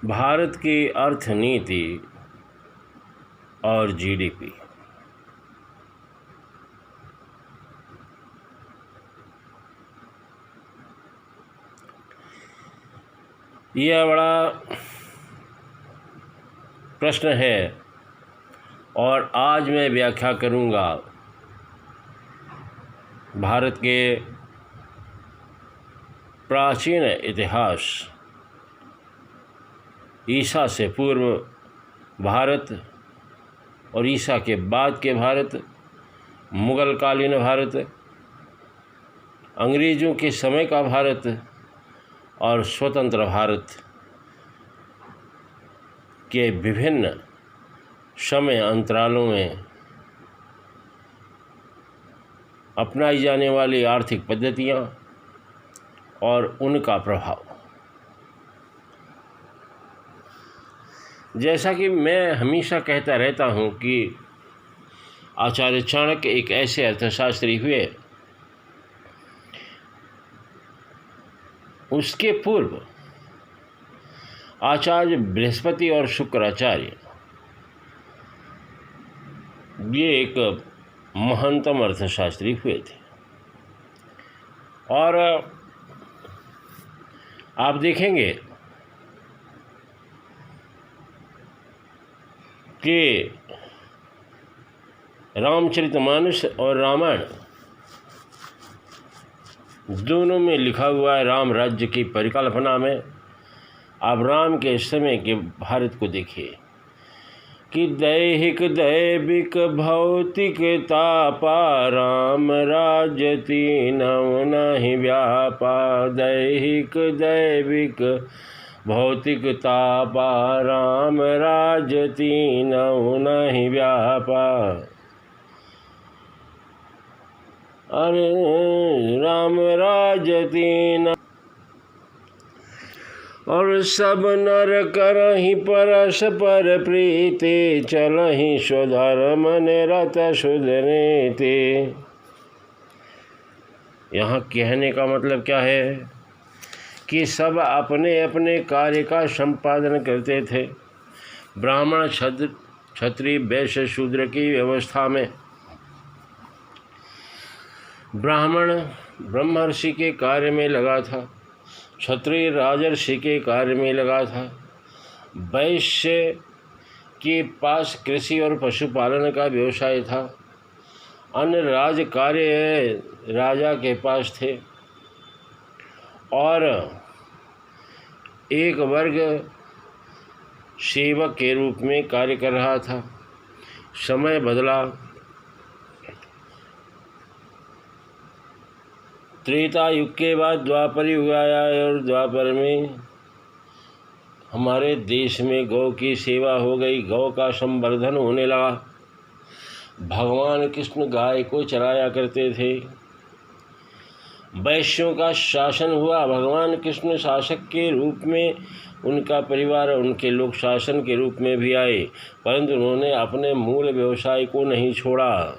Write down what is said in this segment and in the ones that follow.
भारत की अर्थनीति और जीडीपी। यह बड़ा प्रश्न है और आज मैं व्याख्या करूंगा भारत के प्राचीन इतिहास, ईसा से पूर्व भारत और ईसा के बाद के भारत, मुग़ल कालीन भारत, अंग्रेज़ों के समय का भारत और स्वतंत्र भारत के विभिन्न समय अंतरालों में अपनाई जाने वाली आर्थिक पद्धतियाँ और उनका प्रभाव। जैसा कि मैं हमेशा कहता रहता हूँ कि आचार्य चाणक्य एक ऐसे अर्थशास्त्री हुए, उसके पूर्व आचार्य बृहस्पति और शुक्राचार्य ये एक महानतम अर्थशास्त्री हुए थे। और आप देखेंगे कि रामचरितमानस और रामायण दोनों में लिखा हुआ है राम राज्य की परिकल्पना में। आप राम के समय के भारत को देखिए कि दैहिक दैविक भौतिक तापा राम राज्य तीनों नहीं व्यापा। दैहिक दैविक भौतिक तापा राम राज्य तीनों नहीं व्यापा। अरे राम राज्य तीन और सब नर करहि परस्पर प्रीति। चलहि स्वधर्म निरत शुद्ध नीति। यहाँ कहने का मतलब क्या है कि सब अपने अपने कार्य का संपादन करते थे। ब्राह्मण क्षत्रिय वैश्य शूद्र की व्यवस्था में ब्राह्मण ब्रह्मर्षि के कार्य में लगा था, क्षत्रिय राजर्षि के कार्य में लगा था, वैश्य के पास कृषि और पशुपालन का व्यवसाय था, अन्य राज कार्य राजा के पास थे और एक वर्ग सेवक के रूप में कार्य कर रहा था। समय बदला, त्रेता युग के बाद द्वापर युग आया और द्वापर में हमारे देश में गौ की सेवा हो गई, गौ का संवर्धन होने लगा। भगवान कृष्ण गाय को चराया करते थे। वैश्यों का शासन हुआ, भगवान कृष्ण शासक के रूप में, उनका परिवार उनके लोग शासन के रूप में भी आए, परंतु उन्होंने अपने मूल व्यवसाय को नहीं छोड़ा।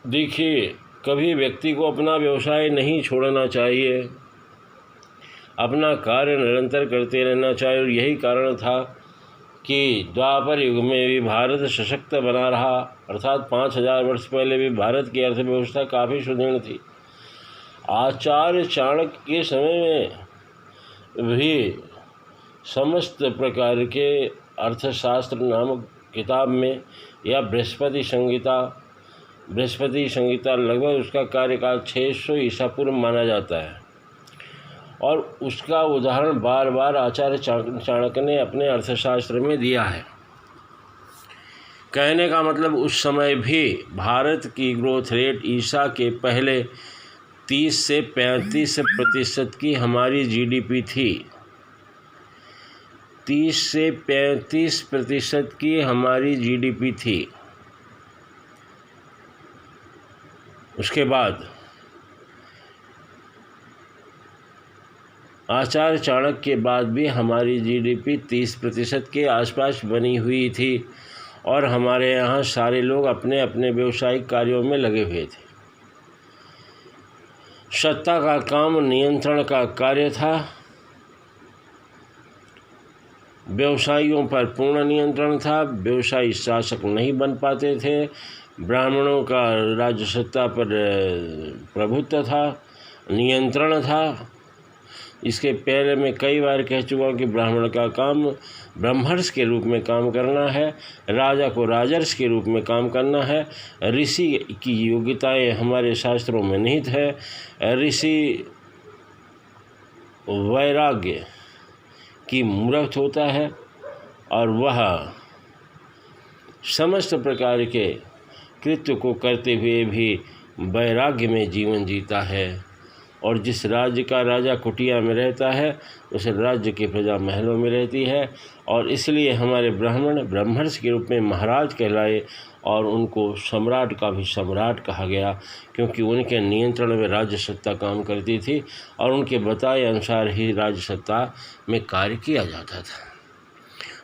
देखिए, कभी व्यक्ति को अपना व्यवसाय नहीं छोड़ना चाहिए, अपना कार्य निरंतर करते रहना चाहिए। और यही कारण था कि द्वापर युग में भी भारत सशक्त बना रहा, अर्थात 5000 वर्ष पहले भी भारत की अर्थव्यवस्था काफ़ी सुदृढ़ थी। आचार्य चाणक्य के समय में भी समस्त प्रकार के अर्थशास्त्र नामक किताब में या बृहस्पति संहिता लगभग उसका कार्यकाल 600 ईसा पूर्व माना जाता है। और उसका उदाहरण बार बार आचार्य चाणक्य ने अपने अर्थशास्त्र में दिया है। कहने का मतलब उस समय भी भारत की ग्रोथ रेट ईसा के पहले 30 से 35% की हमारी जीडीपी थी। 30 से 35% की हमारी जीडीपी थी। उसके बाद आचार्य चाणक्य के बाद भी हमारी जीडीपी 30% के आसपास बनी हुई थी और हमारे यहाँ सारे लोग अपने अपने व्यावसायिक कार्यों में लगे हुए थे। सत्ता का काम नियंत्रण का कार्य था। व्यवसायियों पर पूर्ण नियंत्रण था। व्यवसायी शासक नहीं बन पाते थे। ब्राह्मणों का राज्य सत्ता पर प्रभुत्व था, नियंत्रण था। इसके पहले मैं कई बार कह चुका हूँ कि ब्राह्मण का काम ब्रह्मर्षि के रूप में काम करना है, राजा को राजर्षि के रूप में काम करना है। ऋषि की योग्यताएं हमारे शास्त्रों में निहित है। ऋषि वैराग्य की मूर्त होता है और वह समस्त प्रकार के कृत्य को करते हुए भी वैराग्य में जीवन जीता है। और जिस राज्य का राजा कुटिया में रहता है उस राज्य की प्रजा महलों में रहती है। और इसलिए हमारे ब्राह्मण ब्रह्मर्षि के रूप में महाराज कहलाए और उनको सम्राट का भी सम्राट कहा गया, क्योंकि उनके नियंत्रण में राज्य सत्ता काम करती थी और उनके बताए अनुसार ही राज्य सत्ता में कार्य किया जाता था।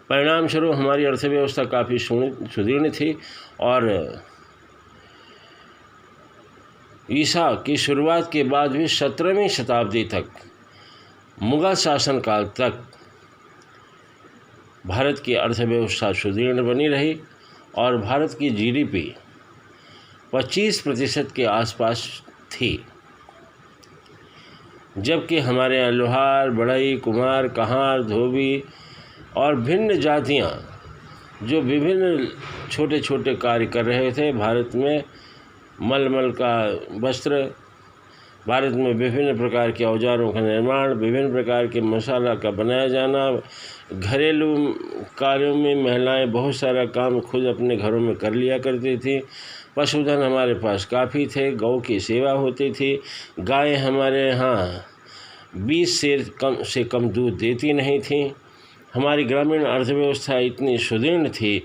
परिणाम स्वरूप हमारी अर्थव्यवस्था काफ़ी सुदृढ़ थी और ईसा की शुरुआत के बाद भी 17वीं शताब्दी तक, मुगल शासनकाल तक भारत की अर्थव्यवस्था सुदृढ़ बनी रही और भारत की जीडीपी 25% के आसपास थी। जबकि हमारे यहाँ लोहार, बढ़ई, कुम्हार, कहार, धोबी और भिन्न जातियाँ जो विभिन्न छोटे छोटे कार्य कर रहे थे, भारत में मलमल का वस्त्र, भारत में विभिन्न प्रकार के औजारों का निर्माण, विभिन्न प्रकार के मसाला का बनाया जाना, घरेलू कार्यों में महिलाएं बहुत सारा काम खुद अपने घरों में कर लिया करती थी। पशुधन हमारे पास काफ़ी थे, गौ की सेवा होती थी। गाय हमारे यहाँ 20 से कम दूध देती नहीं थी। हमारी ग्रामीण अर्थव्यवस्था इतनी सुदृढ़ थी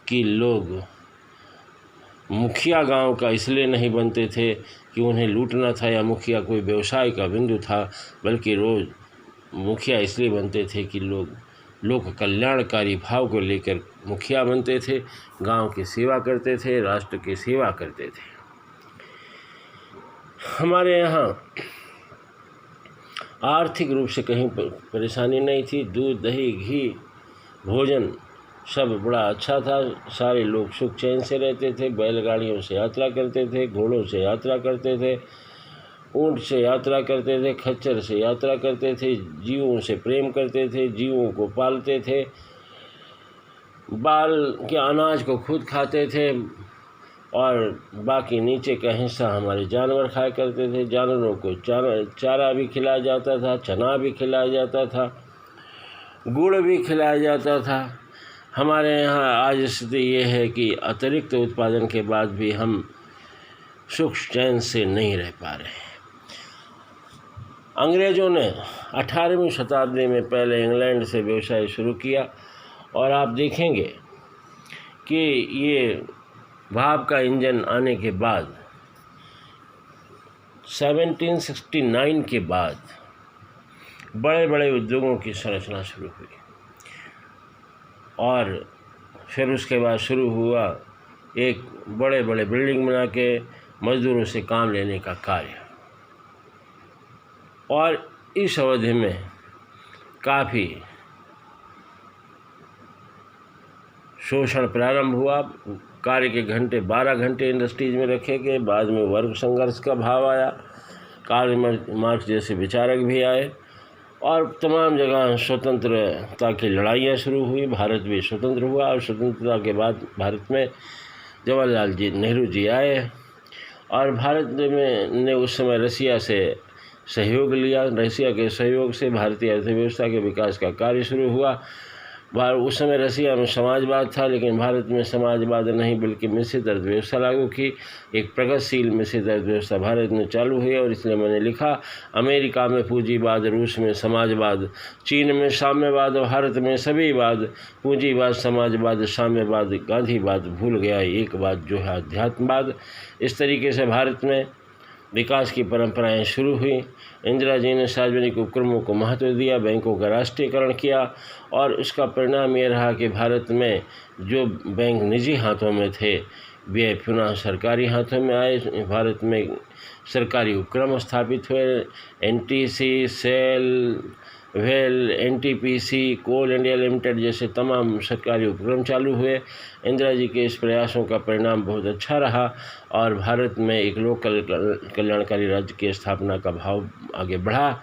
कि लोग मुखिया गांव का इसलिए नहीं बनते थे कि उन्हें लूटना था या मुखिया कोई व्यवसाय का बिंदु था, बल्कि रोज़ मुखिया इसलिए बनते थे कि लोग कल्याणकारी भाव को लेकर मुखिया बनते थे, गांव की सेवा करते थे, राष्ट्र की सेवा करते थे। हमारे यहाँ आर्थिक रूप से कहीं परेशानी नहीं थी। दूध, दही, घी, भोजन सब बड़ा अच्छा था। सारे लोग सुख चैन से रहते थे। बैलगाड़ियों से यात्रा करते थे, घोड़ों से यात्रा करते थे, ऊँट से यात्रा करते थे, खच्चर से यात्रा करते थे, जीवों से प्रेम करते थे, जीवों को पालते थे, बाल के अनाज को खुद खाते थे और बाकी नीचे का हिस्सा हमारे जानवर खाया करते थे। जानवरों को चारा भी खिलाया जाता था, चना भी खिलाया जाता था, गुड़ भी खिलाया जाता था। हमारे यहाँ आज स्थिति ये है कि अतिरिक्त उत्पादन के बाद भी हम सुख चैन से नहीं रह पा रहे हैं। अंग्रेज़ों ने 18वीं शताब्दी में पहले इंग्लैंड से व्यवसाय शुरू किया और आप देखेंगे कि ये भाप का इंजन आने के बाद 1769 के बाद बड़े बड़े उद्योगों की संरचना शुरू हुई और फिर उसके बाद शुरू हुआ एक बड़े बड़े बिल्डिंग बना के मज़दूरों से काम लेने का कार्य। और इस अवधि में काफ़ी शोषण प्रारंभ हुआ। कार्य के घंटे 12 घंटे इंडस्ट्रीज में रखे गए। बाद में वर्ग संघर्ष का भाव आया, कार्ल मार्क्स जैसे विचारक भी आए और तमाम जगह स्वतंत्रता की लड़ाइयाँ शुरू हुई। भारत भी स्वतंत्र हुआ और स्वतंत्रता के बाद भारत में जवाहरलाल नेहरू जी आए और भारत में ने उस समय रसिया से सहयोग लिया। रसिया के सहयोग से भारतीय अर्थव्यवस्था के विकास का कार्य शुरू हुआ। उस समय रसिया में समाजवाद था, लेकिन भारत में समाजवाद नहीं बल्कि मिश्रित अर्थव्यवस्था लागू की। एक प्रगतिशील मिश्रित अर्थव्यवस्था भारत में चालू हुई और इसलिए मैंने लिखा, अमेरिका में पूंजीवाद, रूस में समाजवाद, चीन में साम्यवाद, भारत में सभीवाद, पूंजीवाद, समाजवाद, साम्यवाद, गांधीवाद, भूल गया एक बात जो है अध्यात्मवाद। इस तरीके से भारत में विकास की परंपराएं शुरू हुई। इंदिरा जी ने सार्वजनिक उपक्रमों को महत्व दिया, बैंकों का राष्ट्रीयकरण किया और उसका परिणाम ये रहा कि भारत में जो बैंक निजी हाथों में थे वे पुनः सरकारी हाथों में आए। भारत में सरकारी उपक्रम स्थापित हुए। एनटीसी, सेल, वेल, एनटीपीसी, कोल इंडिया लिमिटेड जैसे तमाम सरकारी उपक्रम चालू हुए। इंदिरा जी के इस प्रयासों का परिणाम बहुत अच्छा रहा और भारत में एक लोक कल्याणकारी राज्य की स्थापना का भाव आगे बढ़ा।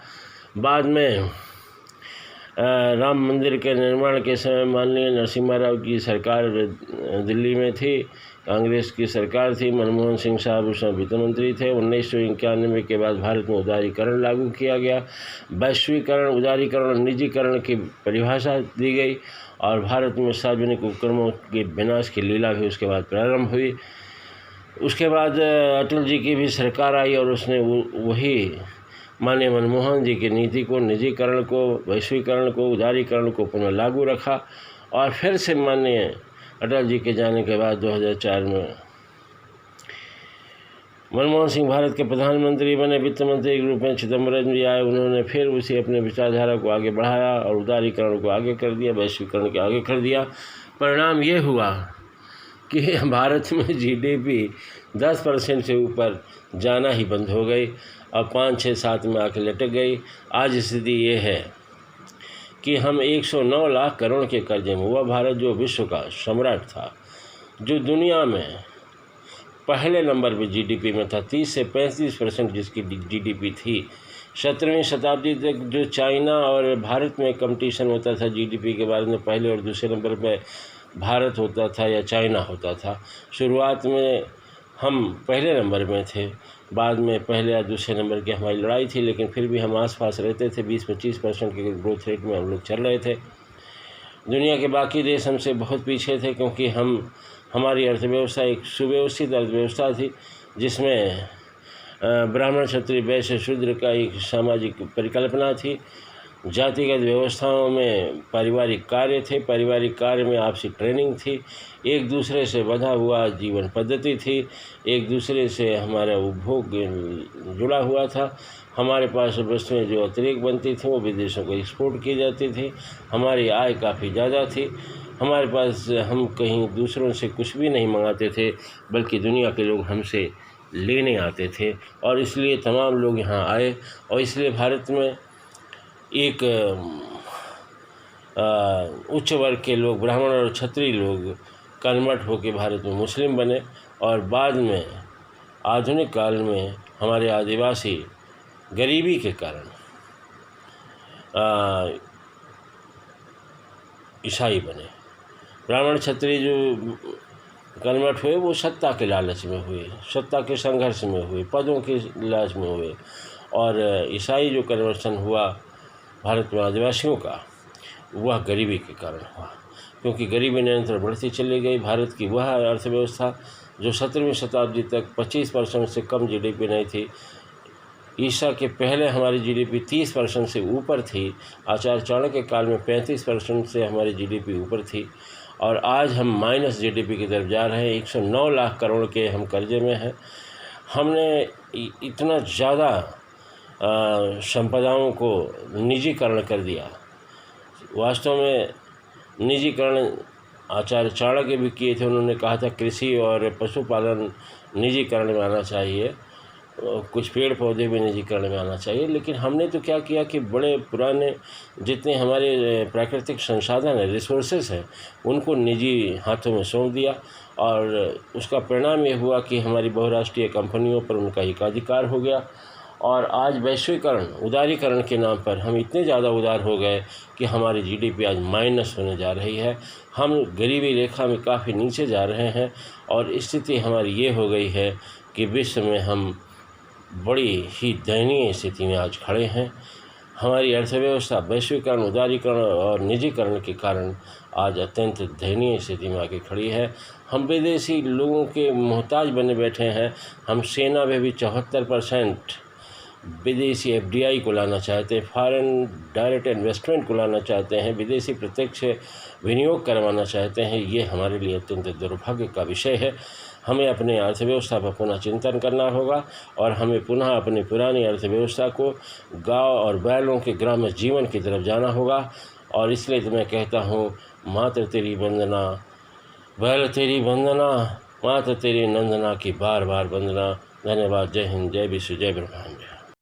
बाद में राम मंदिर के निर्माण के समय माननीय नरसिम्हा राव की सरकार दिल्ली में थी, कांग्रेस की सरकार थी। मनमोहन सिंह साहब उस समय वित्त मंत्री थे। 1991 के बाद भारत में उदारीकरण लागू किया गया। वैश्वीकरण, उदारीकरण और निजीकरण की परिभाषा दी गई और भारत में सार्वजनिक उपक्रमों के विनाश की लीला भी उसके बाद प्रारंभ हुई। उसके बाद अटल जी की भी सरकार आई और उसने वही माननीय मनमोहन जी की नीति को, निजीकरण को, वैश्वीकरण को, उदारीकरण को पुनः लागू रखा और फिर से माननीय अटल जी के जाने के बाद 2004 में मनमोहन सिंह भारत के प्रधानमंत्री बने। वित्त मंत्री के रूप में चिदम्बरम जी आए। उन्होंने फिर उसी अपने विचारधारा को आगे बढ़ाया और उदारीकरण को आगे कर दिया, वैश्वीकरण के आगे कर दिया। परिणाम ये हुआ कि भारत में जीडीपी 10% से ऊपर जाना ही बंद हो गई और 5, 6, 7 में आके लटक गई। आज स्थिति ये है कि हम 109 लाख करोड़ के कर्जे में, वह भारत जो विश्व का सम्राट था, जो दुनिया में पहले नंबर पे जीडीपी में था, 30 से 35% जिसकी जीडीपी थी। 17वीं शताब्दी तक जो चाइना और भारत में कंपटीशन होता था जीडीपी के बारे में, पहले और दूसरे नंबर पे भारत होता था या चाइना होता था। शुरुआत में हम पहले नंबर में थे, बाद में पहले या दूसरे नंबर की हमारी लड़ाई थी, लेकिन फिर भी हम आसपास रहते थे। 20-25% के ग्रोथ रेट में हम लोग चल रहे थे। दुनिया के बाकी देश हमसे बहुत पीछे थे क्योंकि हमारी अर्थव्यवस्था एक सुव्यवस्थित अर्थव्यवस्था थी जिसमें ब्राह्मण, क्षत्रिय, वैश्य, शूद्र का एक सामाजिक परिकल्पना थी। जातिगत व्यवस्थाओं में पारिवारिक कार्य थे, पारिवारिक कार्य में आपसी ट्रेनिंग थी, एक दूसरे से बंधा हुआ जीवन पद्धति थी, एक दूसरे से हमारा उपभोग जुड़ा हुआ था। हमारे पास वस्तुएं जो अतिरिक्त बनती थी वो विदेशों को एक्सपोर्ट की जाती थी। हमारी आय काफ़ी ज़्यादा थी। हमारे पास, हम कहीं दूसरों से कुछ भी नहीं मंगाते थे, बल्कि दुनिया के लोग हमसे लेने आते थे और इसलिए तमाम लोग यहाँ आए और इसलिए भारत में एक उच्च वर्ग के लोग, ब्राह्मण और क्षत्रिय लोग कन्वर्ट होकर भारत में मुस्लिम बने और बाद में आधुनिक काल में हमारे आदिवासी गरीबी के कारण ईसाई बने। ब्राह्मण क्षत्रिय जो कन्वर्ट हुए वो सत्ता के लालच में हुए, सत्ता के संघर्ष में हुए, पदों के लालच में हुए और ईसाई जो कन्वर्शन हुआ भारत में आदिवासियों का, वह गरीबी के कारण हुआ क्योंकि गरीबी निरंतर बढ़ती चली गई। भारत की वह अर्थव्यवस्था जो 17वीं शताब्दी तक 25% से कम जीडीपी नहीं थी, ईसा के पहले हमारी जीडीपी 30% से ऊपर थी। आचार्य चाणक्य काल में 35% से हमारी जीडीपी ऊपर थी और आज हम माइनस जीडीपी की तरफ जा रहे हैं। 109 लाख करोड़ के हम कर्जे में हैं। हमने इतना ज़्यादा संपदाओं को निजीकरण कर दिया। वास्तव में निजीकरण आचार्य चाणक्य भी किए थे। उन्होंने कहा था कृषि और पशुपालन निजीकरण में आना चाहिए, कुछ पेड़ पौधे भी निजीकरण में आना चाहिए। लेकिन हमने तो क्या किया कि बड़े पुराने जितने हमारे प्राकृतिक संसाधन है, रिसोर्सेस हैं, उनको निजी हाथों में सौंप दिया और उसका परिणाम ये हुआ कि हमारी बहुराष्ट्रीय कंपनियों पर उनका एकाधिकार हो गया और आज वैश्वीकरण, उदारीकरण के नाम पर हम इतने ज़्यादा उदार हो गए कि हमारी जीडीपी आज माइनस होने जा रही है। हम गरीबी रेखा में काफ़ी नीचे जा रहे हैं और स्थिति हमारी ये हो गई है कि विश्व में हम बड़ी ही दयनीय स्थिति में आज खड़े हैं। हमारी अर्थव्यवस्था वैश्वीकरण, उदारीकरण और निजीकरण के कारण आज अत्यंत दयनीय स्थिति में आके खड़ी है। हम विदेशी लोगों के मोहताज बने बैठे हैं। हम सेना में भी 74% विदेशी एफडीआई को लाना चाहते हैं, फॉरेन डायरेक्ट इन्वेस्टमेंट को लाना चाहते हैं, विदेशी प्रत्यक्ष विनियोग करवाना चाहते हैं। ये हमारे लिए अत्यंत दुर्भाग्य का विषय है। हमें अपने अर्थव्यवस्था पर पुनः चिंतन करना होगा और हमें पुनः अपनी पुरानी अर्थव्यवस्था को गांव और बैलों के ग्राम्य जीवन की तरफ जाना होगा। और इसलिए तो मैं कहता हूँ, मात्र तेरी वंदना, बैल तेरी वंदना, माता तेरी नंदना की बार बार वंदना। धन्यवाद। जय हिंद, जय विश्व, जय ब्रह्मांड।